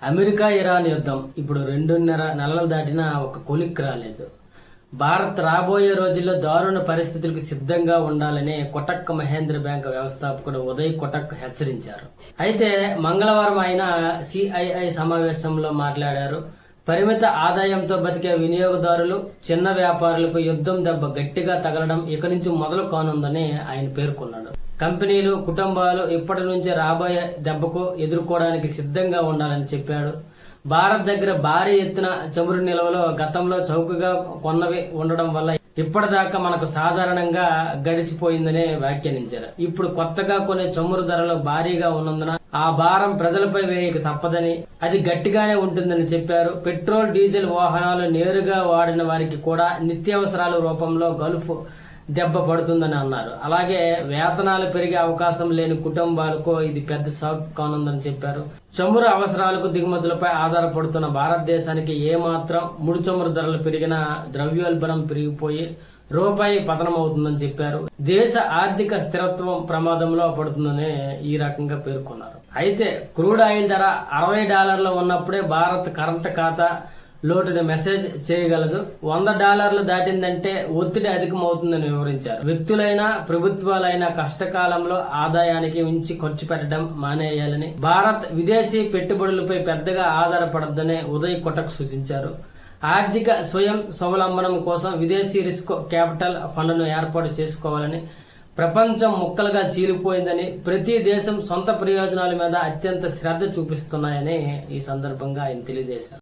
America Iran యుద్ధం ఇప్పుడు 2.5 నెలలు దాటినా ఒక కొలిక్కి రాలేదు. భారత్ రాబోయే రోజుల్లో దారుణ పరిస్థితులకు సిద్ధంగా ఉండాలని కొటక్ మహేంద్ర బ్యాంక్ వ్యవస్థాపకుడు ఉదయ్ కొటక్ హెచ్చరించారు. అయితే మంగళవారం ఆయన సిఐఐ సమావేశంలో మాట్లాడారు. పరిమిత ఆదాయంతో బతికే వినియోగదారులు, చిన్న వ్యాపారులకు యుద్ధం దెబ్బ గట్టిగా తగలడం ఇక నుంచి మొదలు కానుందని ఆయన పేర్కొన్నాడు. కంపెనీలు, కుటుంబాలు ఇప్పటి నుంచే రాబోయే దెబ్బకు ఎదుర్కోవడానికి సిద్ధంగా ఉండాలని చెప్పాడు. భారత్ దగ్గర భారీ ఎత్తున చమురు నిల్వలు గతంలో చౌకగా కొన్నవి ఉండడం వల్ల ఇప్పటిదాకా మనకు సాధారణంగా గడిచిపోయిందని వ్యాఖ్యానించారు. ఇప్పుడు కొత్తగా కొనే చమురు ధరలు భారీగా ఉన్నందున ఆ భారం ప్రజలపై వేయక తప్పదని, అది గట్టిగానే ఉంటుందని చెప్పారు. పెట్రోల్, డీజిల్ వాహనాలు నేరుగా వాడిన వారికి కూడా నిత్యావసరాల రూపంలో గల్ఫ్ దెబ్బ పడుతుందని అన్నారు. అలాగే వేతనాలు పెరిగే అవకాశం లేని కుటుంబాలకు ఇది పెద్ద షాక్ కానుందని చెప్పారు. చమురు అవసరాలకు దిగుమతులపై ఆధారపడుతున్న భారతదేశానికి ఏమాత్రం ముడి చమురు ధరలు పెరిగినా ద్రవ్యోల్బణం పెరిగిపోయి రూపాయి పతనమవుతుందని చెప్పారు. దేశ ఆర్థిక స్థిరత్వం ప్రమాదంలో పడుతుందని ఈ రకంగా పేర్కొన్నారు. అయితే క్రూడ్ ఆయిల్ ధర $60 ఉన్నప్పుడే భారత్ కరెంట్ ఖాతా లోటుని మెసేజ్ చేయగలదు. $100 దాటిందంటే ఒత్తిడి అధికమవుతుందని వివరించారు. వ్యక్తులైనా ప్రభుత్వాలైనా కష్టకాలంలో ఆదాయానికి మించి ఖర్చు పెట్టడం మానేయాలని, భారత్ విదేశీ పెట్టుబడులపై పెద్దగా ఆధారపడద్దని ఉదయ్ కొటక్ సూచించారు. ఆర్థిక స్వయం స్వావలంబనం కోసం విదేశీ రిస్క్ క్యాపిటల్ ఫండ్ను ఏర్పాటు చేసుకోవాలని, ప్రపంచం ముక్కలుగా చీలిపోయిందని, ప్రతి దేశం సొంత ప్రయోజనాల మీద అత్యంత శ్రద్ధ చూపిస్తున్నాయని ఈ సందర్భంగా ఆయన తెలియజేశారు.